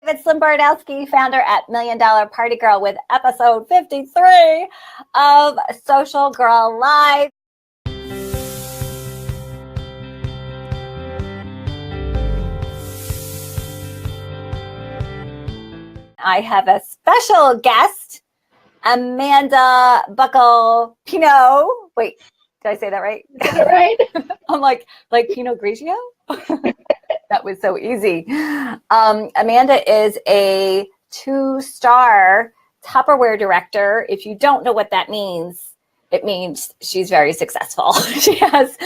It's Lynn Bardowski, founder at Million Dollar Party Girl, with episode 53 of Social Girl Live. I have a special guest, Amanda Buckle-Pinot. Wait, did I say that right? Right. I'm like Pinot Grigio? That was so easy. Amanda is a 2-star Tupperware director. If you don't know what that means, it means she's very successful. She has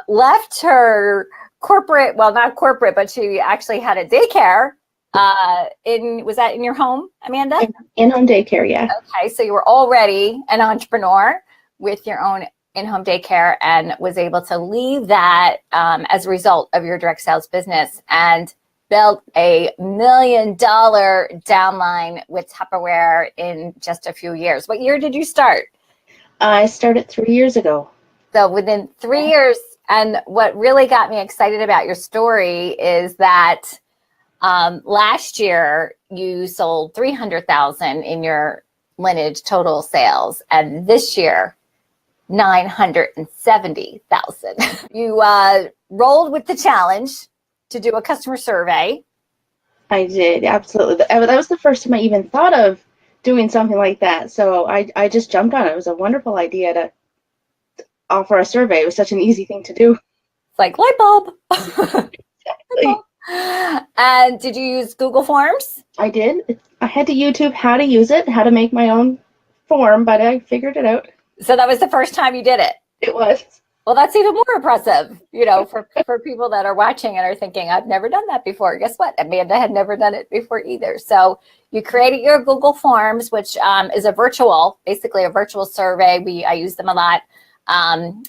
left her corporate, well, not corporate, but she actually had a daycare. Was that in your home, Amanda? In-home daycare, yeah. Okay, so you were already an entrepreneur with your own in-home daycare and was able to leave that as a result of your direct sales business and built a $1 million downline with Tupperware in just a few years. What year did you start? I started 3 years ago. So within 3 years, and what really got me excited about your story is that last year you sold $300,000 in your lineage total sales, and this year $970,000. You rolled with the challenge to do a customer survey. I did, absolutely. That was the first time I even thought of doing something like that. So I just jumped on it. It was a wonderful idea to offer a survey. It was such an easy thing to do. It's like light bulb. Exactly. And did you use Google Forms? I did. I had to YouTube how to use it, how to make my own form, but I figured it out. So that was the first time you did it? It was. Well, that's even more impressive, for people that are watching and are thinking, I've never done that before. Guess what? Amanda had never done it before either. So you created your Google Forms, which is basically a virtual survey. I use them a lot.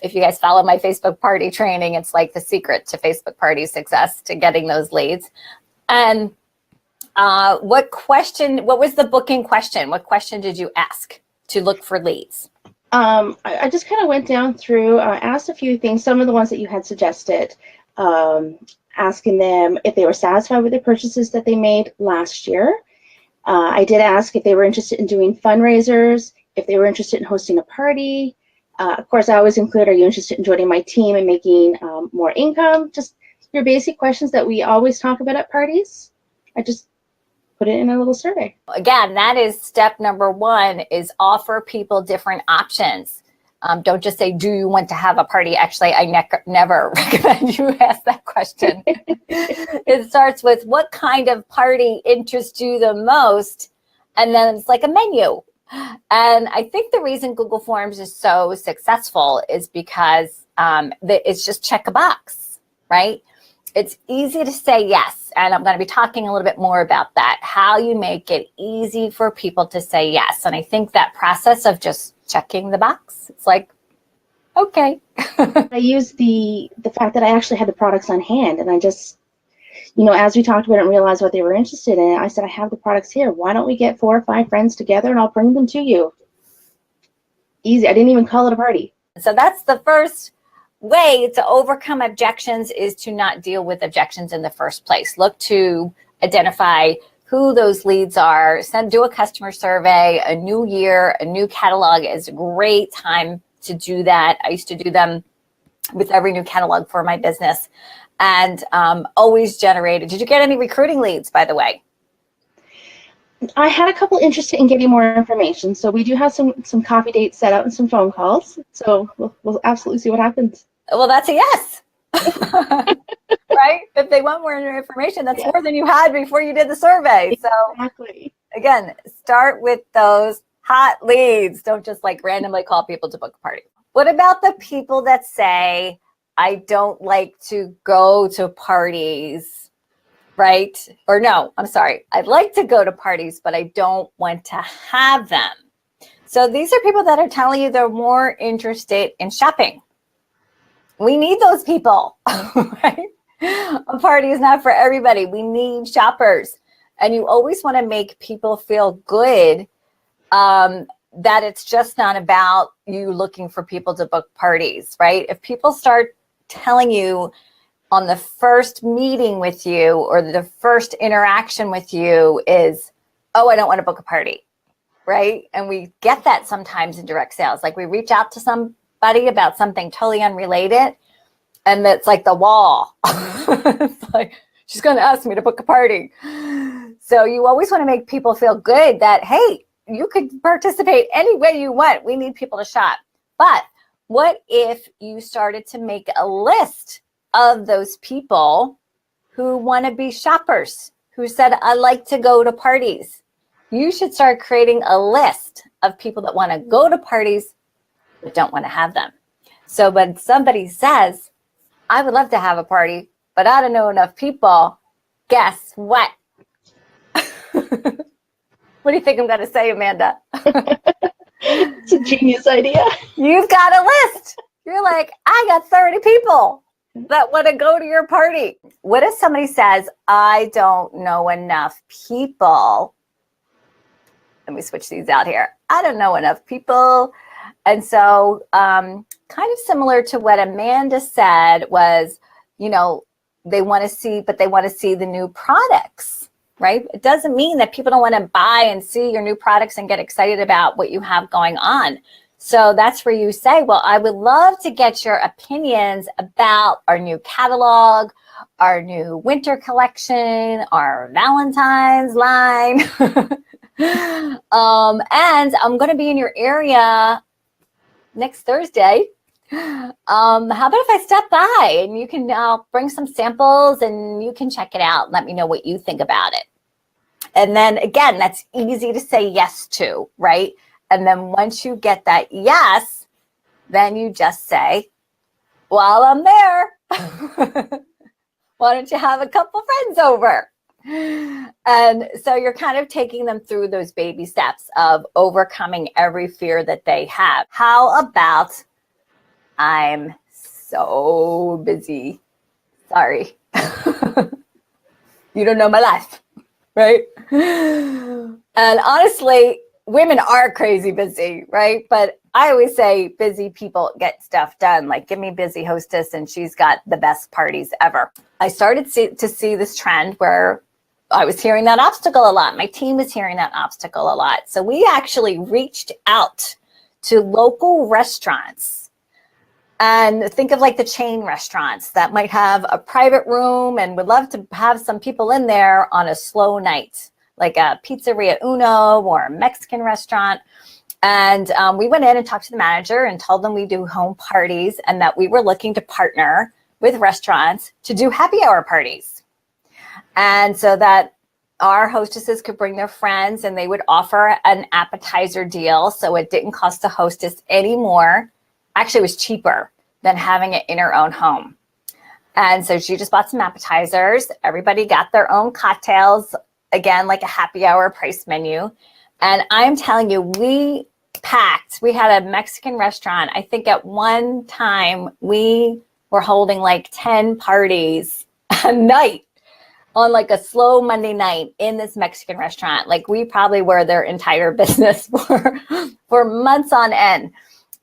If you guys follow my Facebook party training, it's like the secret to Facebook party success, to getting those leads. And what was the booking question? What question did you ask to look for leads? I just kind of went down through, asked a few things, some of the ones that you had suggested, asking them if they were satisfied with the purchases that they made last year. I did ask if they were interested in doing fundraisers, if they were interested in hosting a party. Of course, I always include, are you interested in joining my team and making more income? Just your basic questions that we always talk about at parties. I just put it in a little survey. Again, that is step number 1, is offer people different options. Don't just say, do you want to have a party? Actually, I never recommend you ask that question. It starts with, what kind of party interests you the most? And then it's like a menu. And I think the reason Google Forms is so successful is because it's just check a box, right? It's easy to say yes. And I'm going to be talking a little bit more about that, how you make it easy for people to say yes. And I think that process of just checking the box, it's like, okay. I used the fact that I actually had the products on hand, and I just, as we talked about it and realized what they were interested in, I said, I have the products here. Why don't we get 4 or 5 friends together and I'll bring them to you? Easy. I didn't even call it a party. So that's the first way to overcome objections, is to not deal with objections in the first place. Look to identify who those leads are. Do a customer survey. A new year, a new catalog is a great time to do that. I used to do them with every new catalog for my business, and always generated. Did you get any recruiting leads, by the way? I had a couple interested in getting more information. So we do have some coffee dates set out and some phone calls. So we'll absolutely see what happens. Well, that's a yes. Right? If they want more information, that's more than you had before you did the survey. So exactly. Again, start with those hot leads. Don't just randomly call people to book a party. What about the people that say, I don't like to go to parties, right? Or no, I'm sorry. I'd like to go to parties, but I don't want to have them. So these are people that are telling you they're more interested in shopping. We need those people, right? A party is not for everybody. We need shoppers. And you always want to make people feel good, that it's just not about you looking for people to book parties, right? If people start telling you on the first meeting with you or the first interaction with you is, oh, I don't want to book a party, right? And we get that sometimes in direct sales. Like we reach out to somebody about something totally unrelated, and it's like the wall. It's like, she's going to ask me to book a party. So you always want to make people feel good that, hey, you could participate any way you want. We need people to shop. But what if you started to make a list of those people who want to be shoppers, who said, I like to go to parties? You should start creating a list of people that want to go to parties but don't want to have them. So when somebody says, I would love to have a party, but I don't know enough people, guess what? What do you think I'm going to say, Amanda? It's a genius idea. You've got a list. You're like, I got 30 people that want to go to your party. What if somebody says, I don't know enough people? Let me switch these out here. I don't know enough people. And so kind of similar to what Amanda said was, you know, they want to see, but they want to see the new products, right? It doesn't mean that people don't want to buy and see your new products and get excited about what you have going on. So that's where you say, well, I would love to get your opinions about our new catalog, our new winter collection, our Valentine's line. And I'm going to be in your area next Thursday. How about if I step by and you can bring some samples and you can check it out and let me know what you think about it. And then again, that's easy to say yes to, right? And then once you get that yes, then you just say, while I'm there, why don't you have a couple friends over? And so you're kind of taking them through those baby steps of overcoming every fear that they have. How about, I'm so busy. Sorry. You don't know my life, right? And honestly, women are crazy busy, right? But I always say busy people get stuff done. Like, give me busy hostess and she's got the best parties ever. I started to see this trend where I was hearing that obstacle a lot. My team was hearing that obstacle a lot. So we actually reached out to local restaurants. And think of like the chain restaurants that might have a private room and would love to have some people in there on a slow night, like a Pizzeria Uno or a Mexican restaurant. And we went in and talked to the manager and told them we do home parties and that we were looking to partner with restaurants to do happy hour parties. And so that our hostesses could bring their friends and they would offer an appetizer deal. So it didn't cost the hostess any more. Actually, it was cheaper than having it in her own home. And so she just bought some appetizers. Everybody got their own cocktails, again, like a happy hour price menu. And I'm telling you, we had a Mexican restaurant. I think at one time we were holding like 10 parties a night on like a slow Monday night in this Mexican restaurant. Like we probably were their entire business for months on end.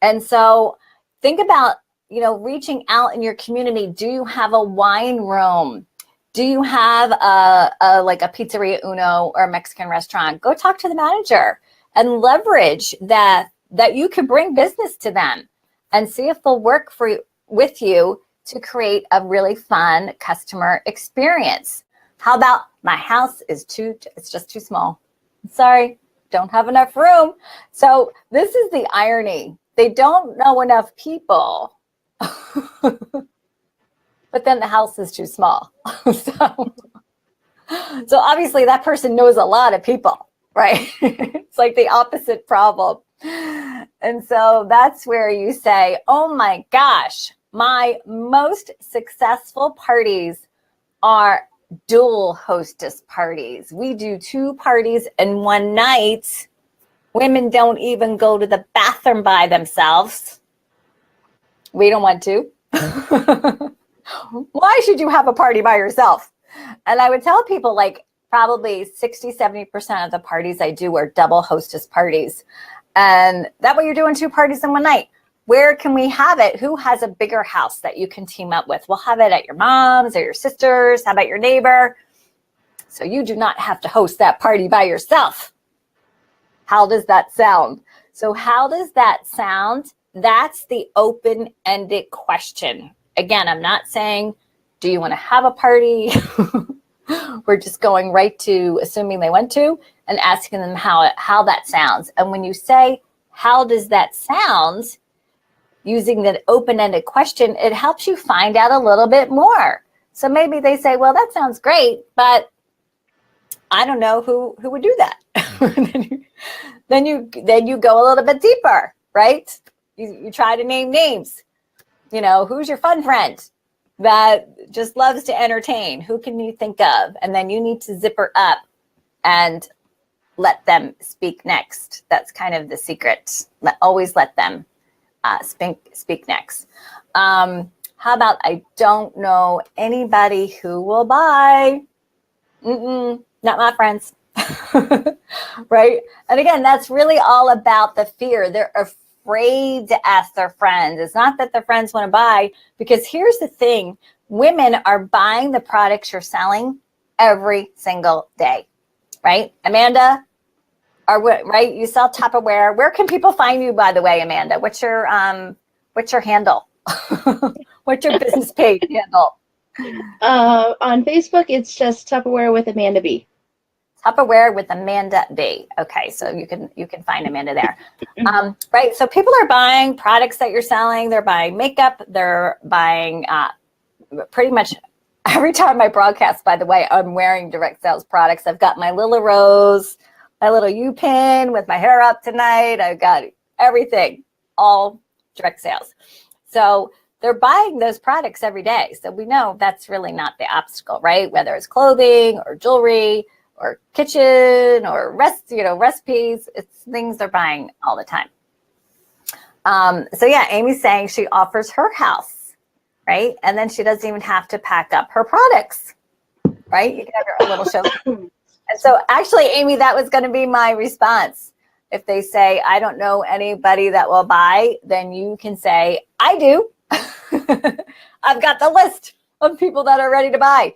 And so think about, reaching out in your community. Do you have a wine room? Do you have a Pizzeria Uno or a Mexican restaurant? Go talk to the manager and leverage that you could bring business to them and see if they'll work with you to create a really fun customer experience. How about my house it's just too small. Sorry, don't have enough room. So this is the irony. They don't know enough people, but then the house is too small. So obviously that person knows a lot of people, right? It's like the opposite problem. And so that's where you say, oh my gosh, my most successful parties are dual hostess parties. We do 2 parties in one night. Women don't even go to the bathroom by themselves. We don't want to. Why should you have a party by yourself? And I would tell people like probably 60-70% of the parties I do are double hostess parties. And that way you're doing 2 parties in one night. where can we have it? Who has a bigger house that you can team up with? We'll have it at your mom's or your sister's. How about your neighbor? So you do not have to host that party by yourself. How does that sound? So how does that sound? That's the open-ended question. Again, I'm not saying, do you want to have a party? We're just going right to assuming they went to and asking them how that sounds. And when you say, how does that sound? Using that open-ended question, it helps you find out a little bit more. So maybe they say, well, that sounds great, but I don't know who would do that. then you go a little bit deeper, right? You try to name names. Who's your fun friend that just loves to entertain? Who can you think of? And then you need to zipper up and let them speak next. That's kind of the secret. Always let them speak next. How about, I don't know anybody who will buy? Not my friends. Right? And again, that's really all about the fear. They're afraid to ask their friends. It's not that their friends want to buy, because here's the thing. Women are buying the products you're selling every single day, right? Amanda, right? You sell Tupperware. Where can people find you, by the way, Amanda? What's your handle? What's your business page handle? On Facebook, it's just Tupperware with Amanda B. Tupperware with Amanda B. Okay, so you can find Amanda there. Right, so people are buying products that you're selling. They're buying makeup. They're buying pretty much every time I broadcast, by the way, I'm wearing direct sales products. I've got my Lila Rose, my little U-pin with my hair up tonight. I've got everything, all direct sales. So they're buying those products every day. So we know that's really not the obstacle, right? Whether it's clothing or jewelry or kitchen or recipes, it's things they're buying all the time. So yeah, Amy's saying she offers her house, right? And then she doesn't even have to pack up her products, right? You can have your own little show. And so actually, Amy, that was going to be my response. If they say, I don't know anybody that will buy, then you can say, I do. I've got the list of people that are ready to buy.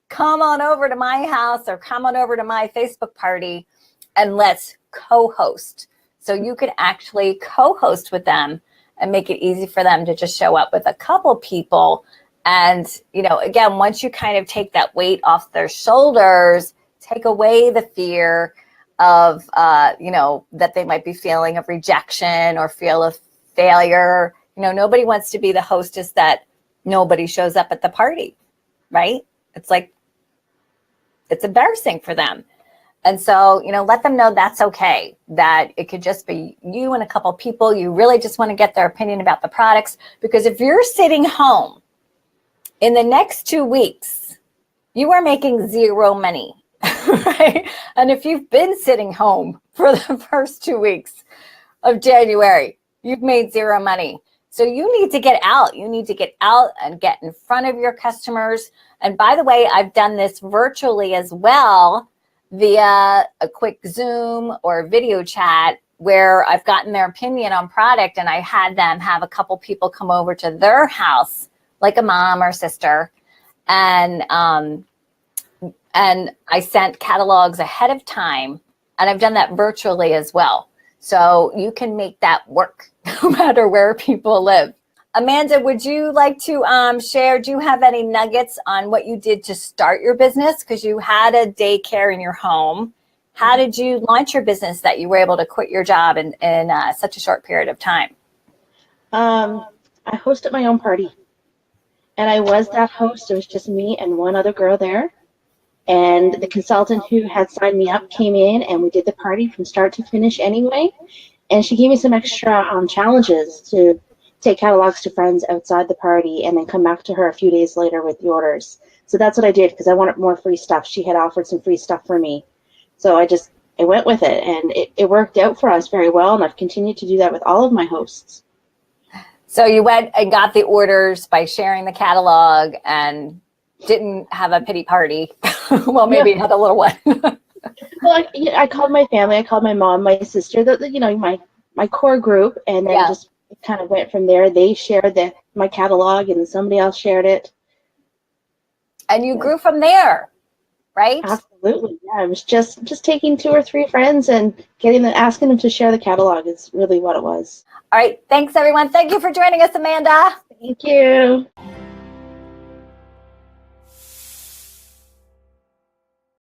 Come on over to my house or come on over to my Facebook party and let's co-host. So you can actually co-host with them and make it easy for them to just show up with a couple people. And, again, once you kind of take that weight off their shoulders, take away the fear of, that they might be feeling of rejection or feel of failure. Nobody wants to be the hostess that nobody shows up at the party, right? It's like, it's embarrassing for them. And so, let them know that's okay, that it could just be you and a couple people. You really just want to get their opinion about the products. Because if you're sitting home in the next 2 weeks, you are making zero money, right? And if you've been sitting home for the first 2 weeks of January, you've made zero money. So you need to get out. You need to get out and get in front of your customers. And by the way, I've done this virtually as well via a quick Zoom or video chat where I've gotten their opinion on product, and I had them have a couple people come over to their house, like a mom or sister, and I sent catalogs ahead of time, and I've done that virtually as well. So you can make that work no matter where people live. Amanda, would you like to share, do you have any nuggets on what you did to start your business? Because you had a daycare in your home. How did you launch your business that you were able to quit your job in such a short period of time? I hosted my own party. And I was that host. It was just me and one other girl there. And the consultant who had signed me up came in, and we did the party from start to finish anyway. And she gave me some extra challenges to take catalogs to friends outside the party and then come back to her a few days later with the orders. So that's what I did, because I wanted more free stuff. She had offered some free stuff for me. So I went with it, and it worked out for us very well. And I've continued to do that with all of my hosts. So you went and got the orders by sharing the catalog and didn't have a pity party. Well, maybe you had a little one. Well, I called my family. I called my mom, my sister, my core group, and then just it kind of went from there. They shared my catalog, and somebody else shared it. And you grew from there, right? Absolutely. Yeah, it was just taking 2 or 3 friends and asking them to share the catalog is really what it was. All right. Thanks, everyone. Thank you for joining us, Amanda. Thank you.